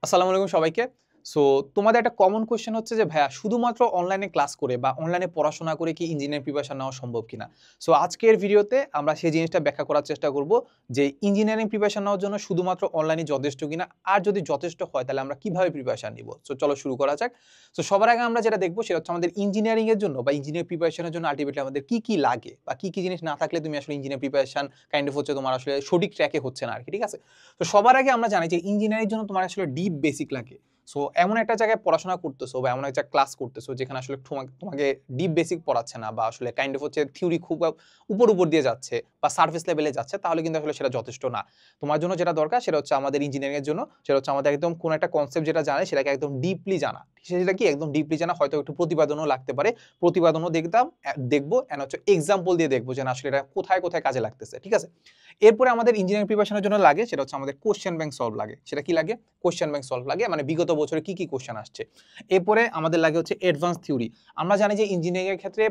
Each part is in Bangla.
আসসালামু আলাইকুম সবাইকে। সো তোমাদের একটা কমন কোয়েশ্চেন হচ্ছে যে ভাইয়া শুধুমাত্র অনলাইনে ক্লাস করে বা অনলাইনে পড়াশোনা করে কি ইঞ্জিনিয়ারিং প্রিপারেশন নেওয়া সম্ভব কিনা? সো আজকের ভিডিওতে আমরা সেই জিনিসটা ব্যাখ্যা করার চেষ্টা করব যে ইঞ্জিনিয়ারিং প্রিপারেশন নেওয়ার জন্য শুধুমাত্র অনলাইনই যথেষ্ট কিনা? আর যদি যথেষ্ট হয় তাহলে আমরা কিভাবে প্রিপারেশন নিব? সো চলো শুরু করা যাক। সো সবার আগে আমরা যেটা দেখব সেটা হচ্ছে আমাদের ইঞ্জিনিয়ারিং এর জন্য বা ইঞ্জিনিয়ারিং প্রিপারেশন এর জন্য আল্টিমেটলি আমাদের কি লাগে বা কি জিনিস না থাকলে তুমি আসলে ইঞ্জিনিয়ারিং প্রিপারেশন কাইন্ড অফ হচ্ছে তোমার আসলে সঠিক ট্র্যাকে হচ্ছে না আরকি, ঠিক আছে? তো সবার আগে আমরা জানি যে ইঞ্জিনিয়ারিং এর জন্য তোমার আসলে ডিপ বেসিক লাগে। সো এমন একটা জায়গায় পড়াশোনা করতেছো বা এমন একটা ক্লাস করতেছো যেখানে আসলে তোমাকে ডিপ বেসিক পড়াচ্ছে না বা আসলে কাইন্ড অফ হচ্ছে থিওরি খুব উপর উপর দিয়ে যাচ্ছে বা সার্ফেস লেভেলে যাচ্ছে, তাহলে কিন্তু আসলে সেটা যথেষ্ট না। তোমার জন্য যেটা দরকার সেটা হচ্ছে আমাদের ইঞ্জিনিয়ারিং এর জন্য সেটা হচ্ছে আমাদের একদম কোন একটা কনসেপ্ট যেটা জানে সেটাকে একদম ডিপলি জানা। সেটা কি একদম ডিপলি জানা, হয়তো একটু প্রতিপাদনও লাগতে পারে, প্রতিপাদনও দেখবো এন্ড হচ্ছে এক্সাম্পল দিয়ে দেখবো যে না আসলে এটা কোথায় কোথায় কাজে লাগতেছে, ঠিক আছে? এরপরে আমাদের ইঞ্জিনিয়ারিং প্রিপারেশনের জন্য লাগে সেটা হচ্ছে আমাদের কোশ্চেন ব্যাংক সলভ লাগে। সেটা কি লাগে? কোশ্চেন ব্যাংক সলভ লাগে, মানে বিগত বছরে কি কোশ্চেন আসছে। এরপরে আমাদের লাগে হচ্ছে অ্যাডভান্স থিওরি। আমরা জানি যে ইঞ্জিনিয়ারিং এর ক্ষেত্রে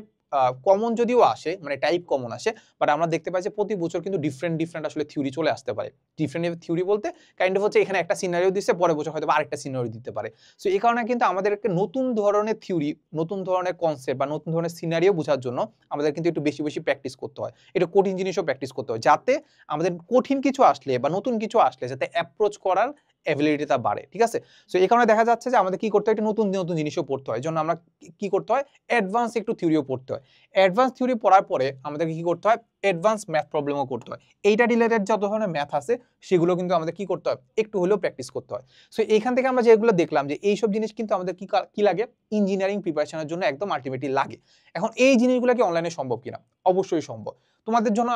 কমন যদিও আসে, মানে টাইপ কমন আসে, বাট আমরা দেখতে পাই যে প্রতি বছর কিন্তু ডিফারেন্ট আসলে থিওরি চলে আসতে পারে। ডিফারেন্ট থিওরি বলতে কাইন্ড অফ হচ্ছে এখানে একটা সিনারিও দিচ্ছে, পরের বছর হয়তো আরেকটা সিনারিও দিতে পারে। সো এই কারণে কিন্তু আমাদেরকে নতুন ধরনের থিওরি, নতুন ধরনের কনসেপ্ট বা নতুন ধরনের সিনারিও বোঝার জন্য আমাদের কিন্তু একটু বেশি বেশি প্র্যাকটিস করতে হয়। একটু কঠিন জিনিসও প্র্যাকটিস করতে হয়, যাতে আমাদের কঠিন কিছু আসলে বা নতুন কিছু আসলে যাতে অ্যাপ্রোচ করার এবিলিটিটা বাড়ে, ঠিক আছে? সো এই কারণে দেখা যাচ্ছে যে আমাদের কি করতে হয়, একটু নতুন নতুন জিনিসও পড়তে হয়। এজন্য আমরা কি করতে হয়, অ্যাডভান্স একটু থিওরিও পড়তে হয়। অ্যাডভান্স থিওরি পড়ার পরে আমাদেরকে কি করতে হয়, অ্যাডভান্স ম্যাথ প্রবলেমও করতে হয়। এইটা রিলেটেড যত ধরনের ম্যাথ আছে সেগুলো কিন্তু আমাদের কি করতে হয়, একটু হলেও প্র্যাকটিস করতে হয়। সো এইখান থেকে আমরা যেগুলো দেখলাম যে এইসব জিনিস কিন্তু আমাদের কি লাগে, ইঞ্জিনিয়ারিং প্রিপারেশনের জন্য একদম আলটিমেটলি লাগে। এখন এই জিনিসগুলো কি অনলাইনে সম্ভব কিনা? অবশ্যই সম্ভব। তোমাদের জন্য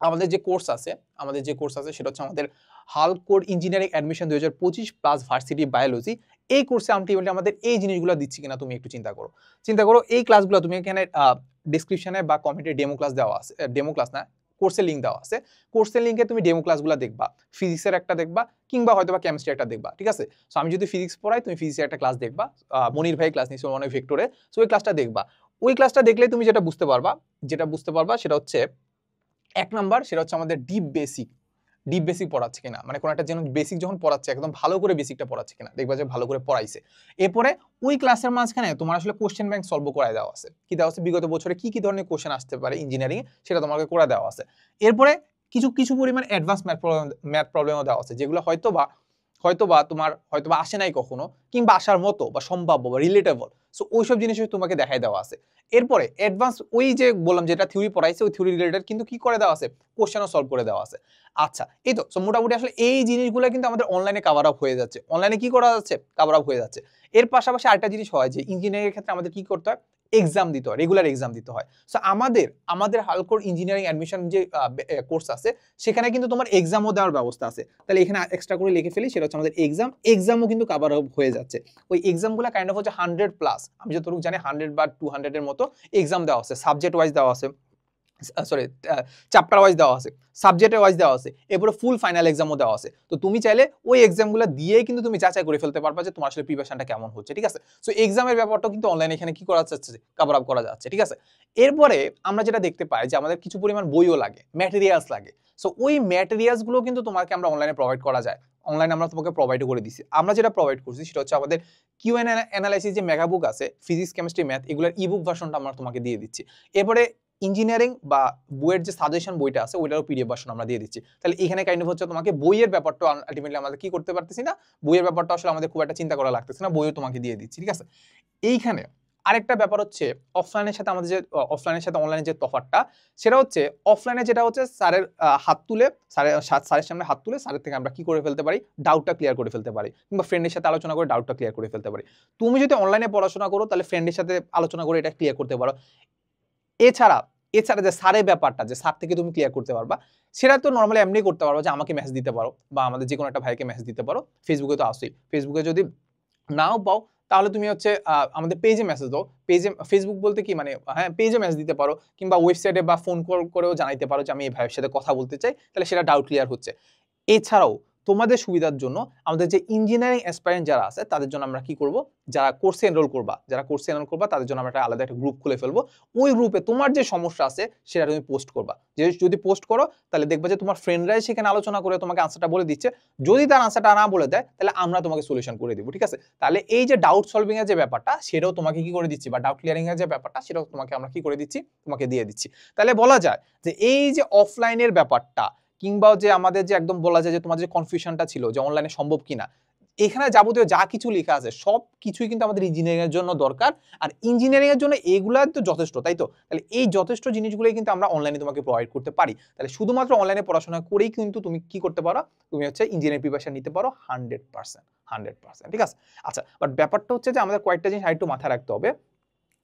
আমাদের যে কোর্স আছে, সেটা হচ্ছে আমাদের হাল code engineering admission 2025 plus varsity biology. এই কোর্সে আলটিমেটলি আমাদের এই জিনিসগুলো দিচ্ছি কিনা তুমি একটু চিন্তা করো। এই ক্লাসগুলো তুমি এখানে ডেসক্রিপশনে বা কমেন্টে ডেমো ক্লাস দেওয়া আছে, ডেমো ক্লাস না, কোর্সের লিঙ্ক দেওয়া আছে। কোর্সের লিঙ্কে তুমি ডেমো ক্লাসগুলো দেখবা, ফিজিক্সের একটা দেখবা কিংবা হয়তো বা কেমিস্ট্রি একটা দেখবা, ঠিক আছে? সো আমি যদি ফিজিক্স পড়াই, তুমি ফিজিক্সের একটা ক্লাস দেখবা, মনির ভাই ক্লাস নিচ্ছে অনেক ভেক্টরে। সো ওই ক্লাসটা দেখবা। ওই ক্লাসটা দেখলে তুমি যেটা বুঝতে পারবা সেটা হচ্ছে এক নাম্বার, সেটা হচ্ছে আমাদের ডিপ বেসিক পড়াচ্ছে কিনা, মানে কোনো একটা যেন বেসিক যখন পড়াচ্ছে একদম ভালো করে বেসিকটা পড়াচ্ছে কিনা, দেখবা যে ভালো করে পড়াইছে। এরপরে ওই ক্লাসের মাঝখানে তোমার আসলে কোশ্চেন ব্যাংক সলভ করায় দেওয়া আছে, কি দেওয়া আছে, বিগত বছরে কি ধরনের কোশ্চেন আসতে পারে ইঞ্জিনিয়ারিং, সেটা তোমাকে করে দেওয়া আছে। এরপরে কিছু কিছু পরিমাণ অ্যাডভান্স ম্যাথ প্রবলেমও দেওয়া আছে, যেগুলো হয়তোবা তোমার হয়তোবা আসে নাই কখনো, কিংবা আসার মতো বা সম্ভাব্য বা রিলেটেবল। সো ওইসব জিনিসই তোমাকে দেখাই দেওয়া আছে। এরপরে অ্যাডভান্স ওই যে বললাম যেটা থিওরি পড়াইছে, ওই থিওরি রিলেটেড কিন্তু কি করে দেওয়া আছে, কোশ্চেনও সলভ করে দেওয়া আছে। আচ্ছা, এই তো। সো মোটামুটি আসলে এই জিনিসগুলো কিন্তু আমাদের অনলাইনে কভার আপ হয়ে যাচ্ছে। অনলাইনে কি করা যাচ্ছে, কভার আপ হয়ে যাচ্ছে। এর পাশাপাশি আরেকটা জিনিস হয় যে ইঞ্জিনিয়ারিং এর ক্ষেত্রে আমাদের কি করতে হয়, এক্সাম দিতে হয়, রেগুলার এক্সাম দিতে হয়। সো আমাদের হালকোর ইঞ্জিনিয়ারিং অ্যাডমিশন যে কোর্স আছে, সেখানে কিন্তু তোমার এক্সামও দেওয়ার ব্যবস্থা আছে। তাহলে এখানে এক্সট্রা করে লিখে ফেলি, সেটা হচ্ছে আমাদের এক্সামও কিন্তু কভার আপ হয়ে যাচ্ছে। ওই এক্সামগুলো কাইন্ড অফ হচ্ছে 100 প্লাস, আমি যতটুকু জানি 100 বা 200 এর মতো এক্সাম দেওয়া আছে, সাবজেক্ট ওয়াইজ দেওয়া আছে, সরি চ্যাপ্টার ওয়াইজ দেওয়া আছে, সাবজেক্টের ওয়াইজ দেওয়া আছে, এরপরে ফুল ফাইনাল এক্সামও দেওয়া আছে। তো তুমি চাইলে ওই এক্সামগুলো দিয়েই কিন্তু তুমি যাচাই করে ফেলতে পারবা যে তোমার আসলে প্রিপারেশনটা কেমন হচ্ছে, ঠিক আছে? সো এক্সামের ব্যাপারটা কিন্তু অনলাইনে এখানে কি করা যাচ্ছে, কভার আপ করা যাচ্ছে, ঠিক আছে? এরপরে আমরা যেটা দেখতে পাই যে আমাদের কিছু পরিমাণ বইও লাগে, ম্যাটেরিয়ালস লাগে। সো ওই ম্যাটেরিয়ালস গুলো কিন্তু তোমাকে আমরা অনলাইনে প্রোভাইড করা যায়। অনলাইনে আমরা তোমাকে প্রোভাইড করে দিছি। আমরা যেটা প্রোভাইড করছি সেটা হচ্ছে আমাদের কিউ এন্ড অ্যানালাইসিস যে মেগাবুক আছে, ফিজিক্স কেমিস্ট্রি ম্যাথ, এগুলোর ইবুক ভার্সনটা আমরা তোমাকে দিয়ে দিচ্ছি। এরপরে ইঞ্জিনিয়ারিং বা বইয়ের যে সাজেশন বইটা আছে ওইটারও পিডিএফ ভার্সন আমরা দিয়ে দিচ্ছি। তাহলে এখানে কাইন্ড অফ হচ্ছে তোমাকে বইয়ের ব্যাপারটা আলটিমেটলি আমাদের কি করতে পারতেছি না, বইয়ের ব্যাপারটা আসলে আমাদের খুব একটা চিন্তা করা লাগতেছে না, বইও তোমাকে দিয়ে দিচ্ছি, ঠিক আছে? এইখানে আরেকটা ব্যাপার হচ্ছে অফলাইনের সাথে আমাদের যে অফলাইনের সাথে অনলাইনের যে তফাৎটা, সেটা হচ্ছে অফলাইনে যেটা হচ্ছে স্যারের হাত তুলে স্যারের সামনে হাত তুলে স্যারের থেকে আমরা কি করে ফেলতে পারি, ডাউটটা ক্লিয়ার করে ফেলতে পারি, কিংবা ফ্রেন্ডের সাথে আলোচনা করে ডাউটটা ক্লিয়ার করে ফেলতে পারি। তুমি যদি অনলাইনে পড়াশোনা করো তাহলে ফ্রেন্ডের সাথে আলোচনা করে এটা ক্লিয়ার করতে পারো। এছাড়া এছাড়া যে স্যারের ব্যাপারটা, যে স্যার থেকে তুমি ক্লিয়ার করতে পারবা, সেটা তো নরমালি এমনি করতে পারো যে আমাকে মেসেজ দিতে পারো বা আমাদের যে কোনো একটা ভাইকে মেসেজ দিতে পারো। ফেসবুকে তো আসেই। ফেসবুকে যদি নাও পাও তাহলে তুমি হচ্ছে আমাদের পেজে মেসেজ দাও। পেজে ফেসবুক বলতে কি মানে, হ্যাঁ, পেজে মেসেজ দিতে পারো, কিংবা ওয়েবসাইটে বা ফোন কল করেও জানাইতে পারো যে আমি এই ভাইয়ের সাথে কথা বলতে চাই, তাহলে সেটা ডাউট ক্লিয়ার হচ্ছে। এছাড়াও তোমাদের সুবিধার জন্য আমাদের যে ইঞ্জিনিয়ারিং অ্যাসপায়ারেন্ট যারা আছে তাদের জন্য আমরা কি করব, যারা কোর্সে এনরোল করবা তাদের জন্য আমরা একটা আলাদা একটা গ্রুপ খুলে ফেলবো। ওই গ্রুপে তোমার যে সমস্যা আছে সেটা তুমি পোস্ট করবা। যদি পোস্ট করো তাহলে দেখবা যে তোমার ফ্রেন্ডরাই সেখানে আলোচনা করে তোমাকে আনসারটা বলে দিচ্ছে। যদি তার আনসারটা না বলে দেয় তাহলে আমরা তোমাকে সলিউশন করে দিব, ঠিক আছে? তাহলে এই যে ডাউট সলভিং এর যে ব্যাপারটা সেটাও তোমাকে কি করে দিচ্ছি, বা ডাউট ক্লিয়ারিং এর যে ব্যাপারটা সেটাও তোমাকে আমরা কি করে দিচ্ছি, তোমাকে দিয়ে দিচ্ছি। তাহলে বলা যায় যে এই যে অফলাইনের ব্যাপারটা, কিংবা যে আমাদের যে একদম বলা যায় যে তোমার যে কনফিউশনটা ছিল যে অনলাইনে সম্ভব কিনা, এখানে যাবতীয় যা কিছু লেখা আছে সব কিছুই কিন্তু আমাদের ইঞ্জিনিয়ারিং এর জন্য দরকার। আর ইঞ্জিনিয়ারিং এর জন্য এগুলা তো যথেষ্ট, তাই তো? তাহলে এই যথেষ্ট জিনিসগুলোই কিন্তু আমরা অনলাইনে তোমাকে প্রোভাইড করতে পারি। তাহলে শুধুমাত্র অনলাইনে পড়াশোনা করেই কিন্তু তুমি কি করতে পারো, তুমি হচ্ছে ইঞ্জিনিয়ারিং প্রিপারেশন নিতে পারো 100%, ঠিক আছে? আচ্ছা, বাট ব্যাপারটা হচ্ছে যে আমাদের কয়েকটা জিনিস আরেকটু মাথায় রাখতে হবে,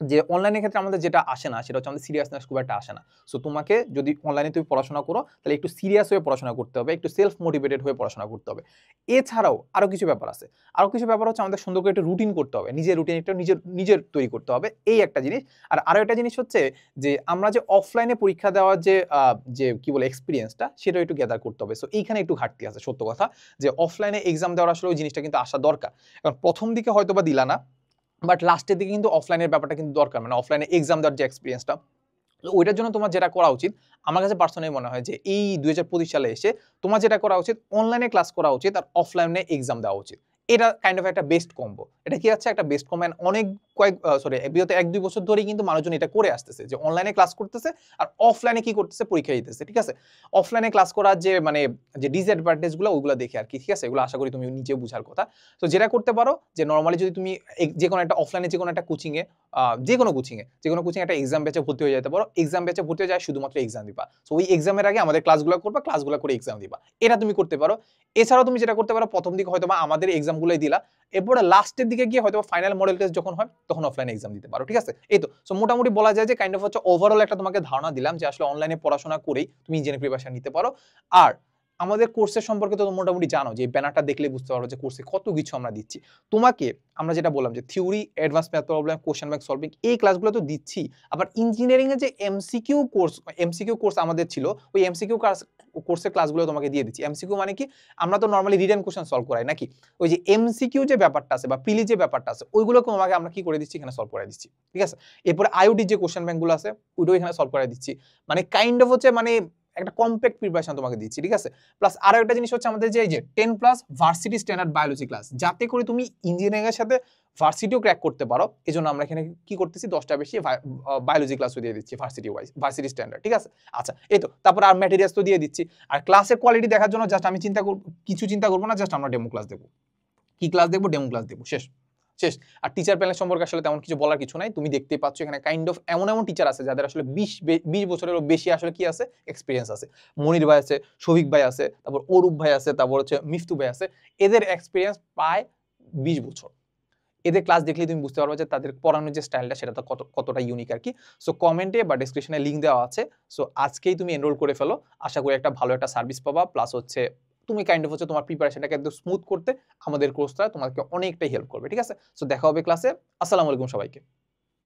যে অনলাইনের ক্ষেত্রে আমাদের যেটা আসে না সেটা হচ্ছে আমাদের সিরিয়াসনেস খুব একটা আসে না। সো তোমাকে যদি অনলাইনে তুমি পড়াশোনা করো তাহলে একটু সিরিয়াস হয়ে পড়াশোনা করতে হবে, একটু সেলফ মোটিভেটেড হয়ে পড়াশোনা করতে হবে। এছাড়াও আরো কিছু ব্যাপার আছে, আরো কিছু ব্যাপার হচ্ছে আমাদের সুন্দর করে একটা রুটিন করতে হবে, নিজের রুটিন একটা নিজের তৈরি করতে হবে, এই একটা জিনিস। আর আরো একটা জিনিস হচ্ছে যে আমরা যে অফলাইনে পরীক্ষা দেওয়ার যে কি বলে এক্সপিরিয়েন্সটা সেটা একটু গ্যাদার করতে হবে। সো এইখানে একটু ঘাটতি আছে, সত্য কথা, যে অফলাইনে এক্সাম দেওয়ার আসলে ওই জিনিসটা কিন্তু আসা দরকার। কারণ প্রথম দিকে হয়তো বা দিলা না, বাট লাস্টের দিকে কিন্তু অফলাইনের ব্যাপারটা কিন্তু দরকার, মানে অফলাইনে এক্সাম দেওয়ার যে এক্সপিরিয়েন্সটা, ওইটার জন্য তোমার যেটা করা উচিত, আমার কাছে পার্সোনালি মনে হয় যে এই 2025 সালে এসে তোমার যেটা করা উচিত, অনলাইনে ক্লাস করা উচিত আর অফলাইনে এক্সাম দেওয়া উচিত। এটা কাইন্ড অফ একটা বেস্ট কম্বো। এটা কি আছে, একটা বেস্ট কম্বো। অনেক বিগত 1-2 বছর ধরেই কিন্তু মানুষজন এটা করে আসতেছে, যে অনলাইনে ক্লাস করতেছে আর অফলাইনে কি করতেছে, পরীক্ষা দিতেছে, ঠিক আছে? অফলাইনে ক্লাস করার যে মানে যে ডিসঅ্যাডভান্টেজ গুলো ওইগুলো দেখে আর কি, ঠিক আছে? এগুলো আশা করি তুমি নিজে বুঝার কথা। তো যেটা করতে পারো যে নর্মালি যদি তুমি যে কোনো একটা অফলাইনে যে কোনো একটা কোচিংয়ে যে কোনো কোচিংয়ে একটা এক্সাম ব্যাচে ভর্তি হয়ে যেতে পারো। এক্সাম ব্যাচে ভর্তি হয়ে যায় শুধুমাত্র এক্সাম দিবা। সো ওই এক্সামের আগে আমাদের ক্লাসগুলো করবা, ক্লাসগুলো করে এক্সাম দিবা, এটা তুমি করতে পারো। এছাড়াও তুমি যেটা করতে পারো, প্রথম দিকে হয়তো আমাদের এক্সামগুলোই দিলা, এরপরে লাস্টের দিকে গিয়ে হয়তো ফাইনাল মডেল টেস্ট যখন হয় তখন অফলাইনে এক্সাম দিতে পারো, ঠিক আছে? এই তো। সো মোটামুটি বলা যায় যে কাইন্ড অফ হচ্ছে ওভারঅল একটা তোমাকে ধারণা দিলাম যে আসলে অনলাইনে পড়াশোনা করেই তুমি ইঞ্জিনিয়ারিং প্রিপারেশন নিতে পারো। আর আমাদের কোর্সের সম্পর্কে তো মোটামুটি জানো, যে ব্যানারটা দেখলে বুঝতে পারো যে কোর্সে কত কিছু আমরা দিচ্ছি তোমাকে। আমরা যেটা বললাম যে theory, advance math problem, question bank solving, এই ক্লাসগুলো তো দিচ্ছি। আবার ইঞ্জিনিয়ারিং এর যে এমসিকিউ কোর্স আমাদের ছিল, ওই এমসিকিউ কোর্সের ক্লাসগুলো তোমাকে দিয়ে দিচ্ছি। এমসিকিউ মানে কি, আমরা তো নরমালি রিটেন কোশ্চেন সলভ করাই নাকি, ওই যে এমসিকিউ যে ব্যাপারটা আছে বা প্রিলি যে ব্যাপারটা আছে ওইগুলোকে তোমাকে আমরা কি করে দিচ্ছি, এখানে সলভ করে দিচ্ছি, ঠিক আছে? এরপরে আইওডি যে কোশ্চেন ব্যাংকগুলো আছে ওইটাও এখানে সলভ করে দিচ্ছি। মানে কাইন্ড অফ হচ্ছে মানে একটা কম্প্যাক্ট প্রিপারেশন তোমাকে দিচ্ছি, ঠিক আছে? প্লাস আরো একটা জিনিস হচ্ছে আমাদের যে এই যে 10+ ভার্সিটি স্ট্যান্ডার্ড বায়োলজি ক্লাস, যাতে করে তুমি ইঞ্জিনিয়ারিং এর সাথে ভার্সিটিও ক্র্যাক করতে পারো। এজন্য আমরা এখানে কি করতেছি, 10টা বেশি বায়োলজি ক্লাসও দিয়ে দিচ্ছি ভার্সিটি স্ট্যান্ডার্ড, ঠিক আছে? আচ্ছা, এই তো। তারপর আর ম্যাটেরিয়ালস তো দিয়ে দিচ্ছি। আর ক্লাসের কোয়ালিটি দেখার জন্য জাস্ট আমি চিন্তা করবো না, জাস্ট আমরা ডেমো ক্লাস দেবো। কি ক্লাস দেখবো? ডেমো ক্লাস দেবো, শেষ। আর টিচার প্যানেল সম্পর্কে আসলে তেমন কিছু বলার কিছু নাই, তুমি দেখতেই পাচ্ছ এখানে কাইন্ড অফ এমন টিচার আছে যাদের আসলে 20 বছরেরও বেশি আসলে কি আছে, এক্সপিরিয়েন্স আছে। মনির ভাই আছে, শফিক ভাই আছে, তারপর অরূপ ভাই আছে, তারপর হচ্ছে মিফতু ভাই আছে। এদের এক্সপিরিয়েন্স প্রায় 20 বছর। এদের ক্লাস দেখলে তুমি বুঝতে পারবে যে তাদের পড়ানোর যে স্টাইলটা সেটা তো কতটা ইউনিক আর কি। সো কমেন্টে বা ডেসক্রিপশনে লিঙ্ক দেওয়া আছে। সো আজকেই তুমি এনরোল করে ফেলো, আশা করি একটা ভালো একটা সার্ভিস পাবা। প্লাস হচ্ছে তুমি কাইন্ড অফ হচ্ছে তোমার প্রিপারেশনটাকে একদম স্মুথ করতে আমাদের কোর্সটা তোমাকে অনেকটাই হেল্প করবে, ঠিক আছে? সো দেখা হবে ক্লাসে। আসসালামু আলাইকুম সবাইকে।